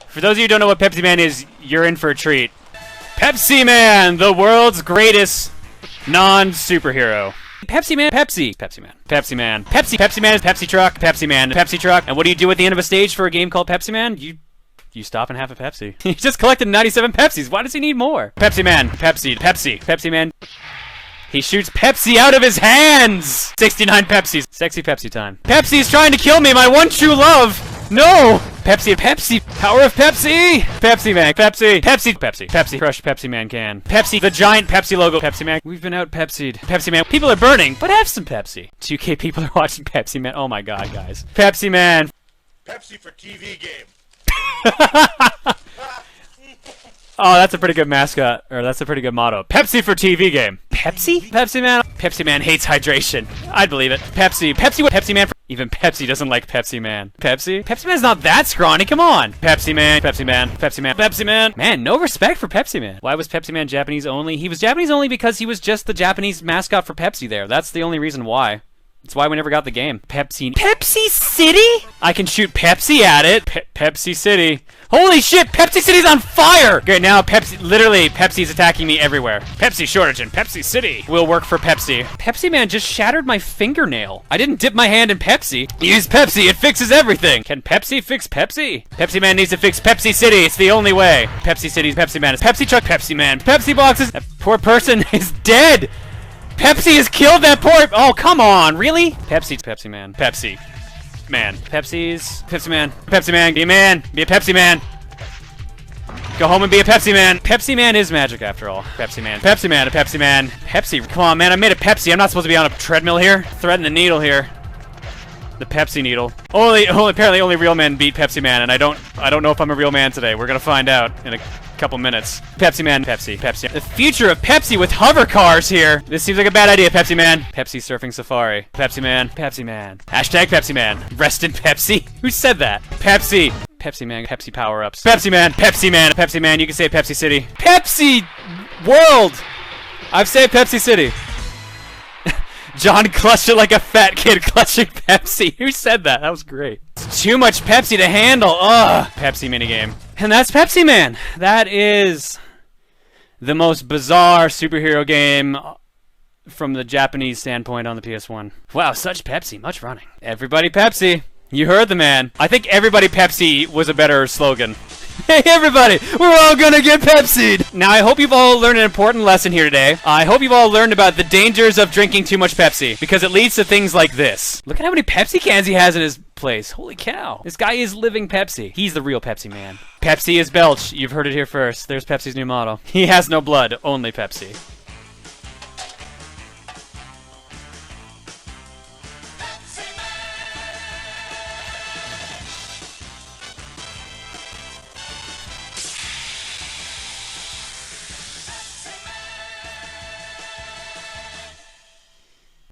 For those of you who don't know what Pepsi Man is, you're in for a treat. Pepsi Man, the world's greatest non-superhero. Pepsi Man, Pepsi. Pepsi Man. Pepsi Man. Pepsi Man is Pepsi truck. Pepsi Man, Pepsi truck. And what do you do at the end of a stage for a game called Pepsi Man? You stop and have a Pepsi. He just collected 97 Pepsis. Why does he need more? Pepsi Man. Pepsi Man. He shoots Pepsi out of his hands! 69 Pepsis. Sexy Pepsi time. Pepsi's trying to kill me, my one true love! No! Pepsi. Power of Pepsi! Pepsi Man. Pepsi. Crushed Pepsi Man can. Pepsi. The giant Pepsi logo. Pepsi Man. We've been out Pepsi'd. Pepsi Man. People are burning, but have some Pepsi. 2K people are watching Pepsi Man. Oh my god, guys. Pepsi Man. Pepsi for TV game. Oh, that's a pretty good mascot, or that's a pretty good motto. Pepsi for TV game. Pepsi? Pepsi Man? Pepsi Man hates hydration. I'd believe it. Pepsi what? Pepsi Man for even Pepsi doesn't like Pepsi Man. Pepsi? Pepsi Man's not that scrawny, come on. Pepsi Man. Man, no respect for Pepsi Man. Why was Pepsi Man Japanese only? He was Japanese only because he was just the Japanese mascot for Pepsi there. That's the only reason why. That's why we never got the game. Pepsi City? I can shoot Pepsi at it. Pepsi City. Holy shit, Pepsi City's on fire! Great, now Pepsi's attacking me everywhere. Pepsi shortage in Pepsi City will work for Pepsi. Pepsi Man just shattered my fingernail. I didn't dip my hand in Pepsi. Use Pepsi, it fixes everything. Can Pepsi fix Pepsi? Pepsi Man needs to fix Pepsi City, it's the only way. Pepsi City's Pepsi Man is Pepsi truck, Pepsi Man. Pepsi boxes, that poor person is dead! Pepsi has killed that poor— oh, come on, really? Pepsi Man. Pepsi Man. Pepsi Man, be a Pepsi Man. Go home and be a Pepsi Man. Pepsi Man is magic after all. Pepsi Man, a Pepsi Man. Pepsi, come on man, I made a Pepsi. I'm not supposed to be on a treadmill here. Threading the needle here. The Pepsi needle. Apparently only real men beat Pepsi Man, and I don't know if I'm a real man today. We're gonna find out in a couple minutes. Pepsi Man, Pepsi. The future of Pepsi with hover cars here. This seems like a bad idea, Pepsi Man. Pepsi surfing safari. Pepsi Man. Hashtag Pepsi Man. Rest in Pepsi. Who said that? Pepsi Man, Pepsi power-ups. Pepsi Man, you can say Pepsi City. Pepsi World! I've said Pepsi City. John clutched it like a fat kid clutching Pepsi. Who said that? That was great. It's too much Pepsi to handle. Ugh. Pepsi minigame. And that's Pepsi Man. That is the most bizarre superhero game from the Japanese standpoint on the PS1. Wow, such Pepsi. Much running. Everybody Pepsi. You heard the man. I think everybody Pepsi was a better slogan. Hey everybody, we're all gonna get Pepsi'd! Now I hope you've all learned an important lesson here today. I hope you've all learned about the dangers of drinking too much Pepsi, because it leads to things like this. Look at how many Pepsi cans he has in his place. Holy cow. This guy is living Pepsi. He's the real Pepsi Man. Pepsi is belch. You've heard it here first. There's Pepsi's new motto. He has no blood, only Pepsi.